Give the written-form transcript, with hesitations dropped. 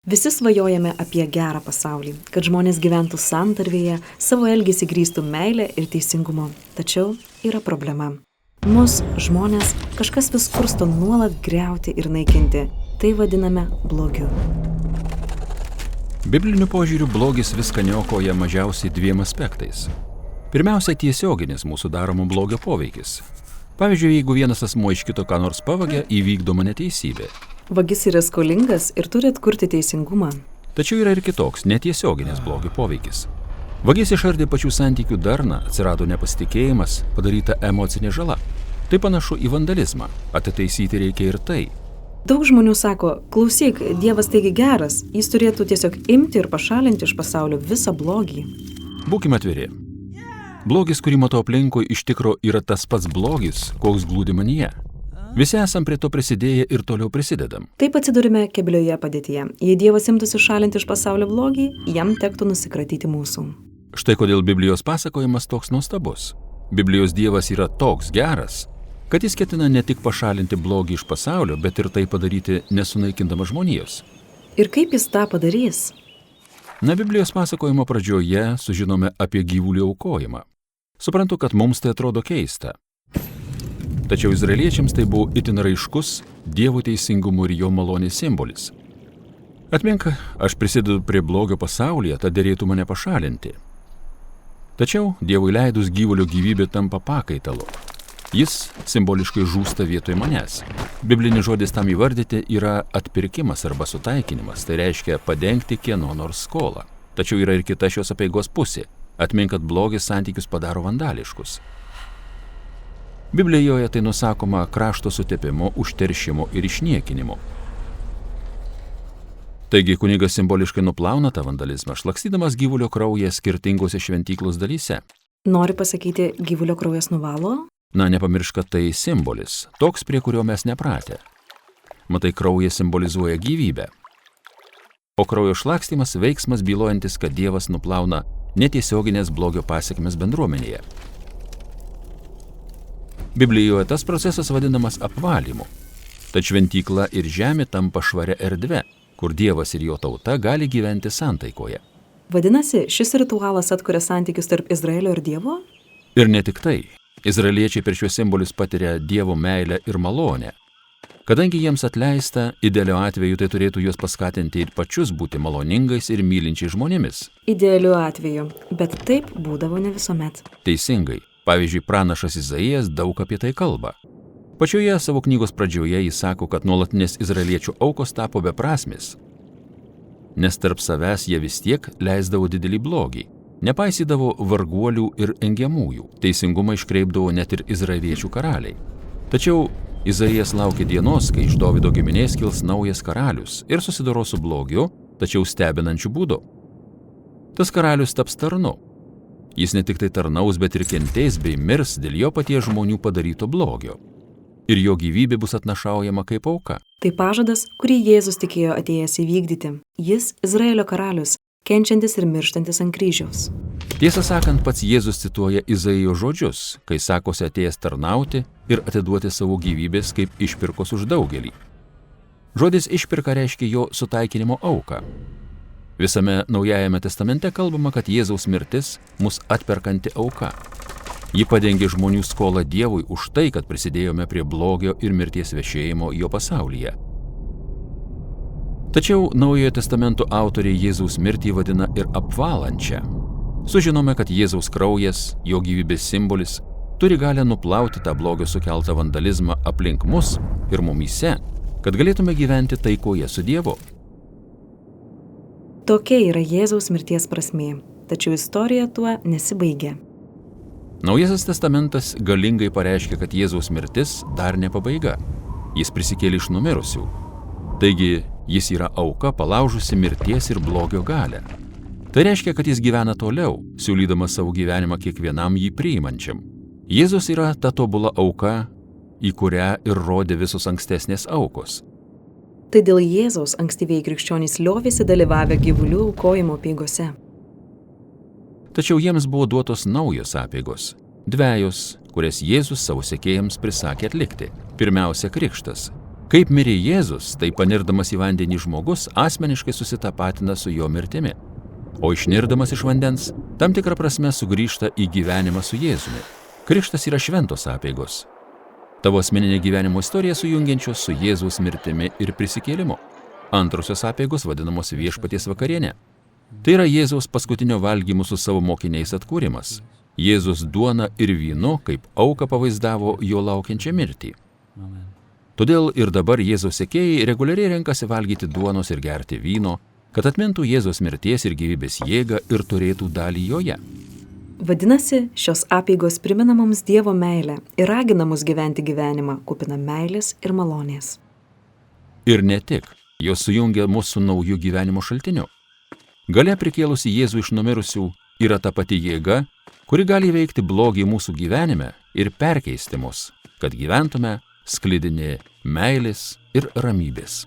Visi svajojame apie gerą pasaulį, kad žmonės gyventų santarvėje, savo elgesį grįstų meilę ir teisingumu. Tačiau yra problema. Mus, žmonės, kažkas vis kursto nuolat griauti ir naikinti. Tai vadiname blogiu. Bibliniu požiūriu blogis viską niokoja mažiausiai dviem aspektais. Pirmiausia, tiesioginis mūsų daromų blogio poveikis. Pavyzdžiui, jeigu vienas asmuo iš kito ką nors pavagia, įvykdoma neteisybė. Vagis yra skolingas ir turi atkurti teisingumą. Tačiau yra ir kitoks, netiesioginis blogio poveikis. Vagis išardė pačių santykių darną, atsirado nepasitikėjimas, padaryta emocinė žala. Tai panašu į vandalizmą, atitaisyti reikia ir tai. Daug žmonių sako, klausyk, Dievas taigi geras, jis turėtų tiesiog imti ir pašalinti iš pasaulio visą blogį. Būkime atviri. Blogis, kurį matau aplinkui, iš tikro yra tas pats blogis, koks glūdi manyje. Visi esam prie to prisidėję ir toliau prisidedam. Taip atsidurime keblioje padėtyje. Jei Dievas imtųsi šalinti iš pasaulio blogį, jam tektų nusikratyti mūsų. Štai kodėl Biblijos pasakojimas toks nuostabus. Biblijos Dievas yra toks geras, kad jis ketina ne tik pašalinti blogį iš pasaulio, bet ir tai padaryti nesunaikindamas žmonijos. Ir kaip jis tą padarys? Biblijos pasakojimo pradžioje sužinome apie gyvulių aukojimą. Suprantu, kad mums tai atrodo keista. Tačiau izraeliečiams tai buvo itin raiškus Dievo teisingumo ir jo malonės simbolis. Atmink, aš prisidedu prie blogio pasaulyje, tad derėtų mane pašalinti. Tačiau Dievui leidus gyvulio gyvybė tampa pakaitalu. Jis simboliškai žūsta vietoj manęs. Biblinis žodis tam įvardyti yra atpirkimas arba sutaikinimas, tai reiškia padengti kieno nors skolą. Tačiau yra ir kita šios apeigos pusė. Atmink, kad blogis santykius padaro vandališkus. Biblijoje tai nusakoma krašto sutepimu, užteršimu ir išniekinimu. Taigi kunigas simboliškai nuplauna tą vandalizmą, šlakstydamas gyvulio kraują skirtingose šventyklos dalyse. Nori pasakyti, gyvulio kraujas nuvalo? Nepamiršk, kad tai simbolis, toks, prie kurio mes nepratę. Matai, kraujas simbolizuoja gyvybę. O kraujo šlakstymas veiksmas bylojantis, kad Dievas nuplauna netiesioginės blogio pasekmes bendruomenėje. Biblijoje tas procesas vadinamas apvalymu. Tad šventykla ir žemė tampa švaria erdve, kur Dievas ir jo tauta gali gyventi santaikoje. Vadinasi, šis ritualas atkuria santykius tarp Izraelio ir Dievo? Ir ne tik tai. Izraeliečiai per šiuos simbolius patiria Dievo meilę ir malonę. Kadangi jiems atleista, idealiu atveju tai turėtų juos paskatinti ir pačius būti maloningais ir mylinčiais žmonėmis. Idealiu atveju, bet taip būdavo ne visuomet. Teisingai. Pavyzdžiui, pranašas Izaijas daug apie tai kalba. Pačioje savo knygos pradžioje jis sako, kad nuolatinės izraeliečių aukos tapo beprasmis, nes tarp savęs jie vis tiek leisdavo didelį blogį, nepaisydavo varguolių ir engiamųjų, teisingumą iškreipdavo net ir izraeliečių karaliai. Tačiau Izaijas laukia dienos, kai iš Dovydo giminės kils naujas karalius ir susidoro su blogiu, tačiau stebinančiu būdu. Tas karalius taps tarnu. Jis ne tik tai tarnaus, bet ir kentės bei mirs dėl jo paties žmonių padaryto blogio. Ir jo gyvybė bus atnašaujama kaip auka. Tai pažadas, kurį Jėzus tikėjo atėjęs įvykdyti. Jis Izraelio karalius, kenčiantis ir mirštantis ant kryžiaus. Tiesą sakant, pats Jėzus cituoja Izaijo žodžius, kai sakosi atėjęs tarnauti ir atiduoti savo gyvybės kaip išpirkos už daugelį. Žodis išpirka reiškia jo sutaikinimo auką. Visame Naujajame testamente kalbama, kad Jėzaus mirtis mus atperkanti auka. Ji padengė žmonių skolą Dievui už tai, kad prisidėjome prie blogio ir mirties vešėjimo jo pasaulyje. Tačiau Naujojo testamento autoriai Jėzaus mirtį vadina ir apvalančią. Sužinome, kad Jėzaus kraujas, jo gyvybės simbolis, turi galę nuplauti tą blogio sukeltą vandalizmą aplink mus ir mumyse, kad galėtume gyventi taikoje su Dievu. Tokia yra Jėzaus mirties prasmė, tačiau istorija tuo nesibaigia. Naujasis testamentas galingai pareiškia, kad Jėzaus mirtis dar ne pabaiga. Jis prisikėlė iš numirusių. Taigi, jis yra auka palaužusi mirties ir blogio galią. Tai reiškia, kad jis gyvena toliau, siūlydamas savo gyvenimą kiekvienam jį priimančiam. Jėzus yra ta tobula auka, į kurią ir rodė visos ankstesnės aukos. Tai dėl Jėzaus ankstyvieji krikščionys liovėsi dalyvavę gyvulių aukojimo apeigose. Tačiau jiems buvo duotos naujos apeigos, dvejos, kurias Jėzus savo sekėjams prisakė atlikti. Pirmiausia, krikštas. Kaip mirė Jėzus, tai panirdamas į vandenį žmogus asmeniškai susitapatina su jo mirtimi, o išnirdamas iš vandens tam tikrą prasme sugrįžta į gyvenimą su Jėzumi. Krikštas yra šventos apeigos. Tavo asmeninė gyvenimo istorija sujungiančios su Jėzaus mirtimi ir prisikėlimu. Antrosios apeigos vadinamos viešpaties vakarienė. Tai yra Jėzaus paskutinio valgymų su savo mokiniais atkūrimas. Jėzus duona ir vynu kaip auką pavaizdavo jo laukiančią mirtį. Todėl ir dabar Jėzaus sekėjai reguliariai renkasi valgyti duonos ir gerti vyno, kad atmintų Jėzaus mirties ir gyvybės jėgą ir turėtų dalį joje. Vadinasi, šios apeigos primena mums Dievo meilę ir ragina mus gyventi gyvenimą, kupiną meilės ir malonės. Ir ne tik, jos sujungia mus su nauju gyvenimo šaltiniu. Galia prikėlusi Jėzų iš numirusių yra ta pati jėga, kuri gali veikti blogį mūsų gyvenime ir perkeisti mus, kad gyventume sklidini meilės ir ramybės.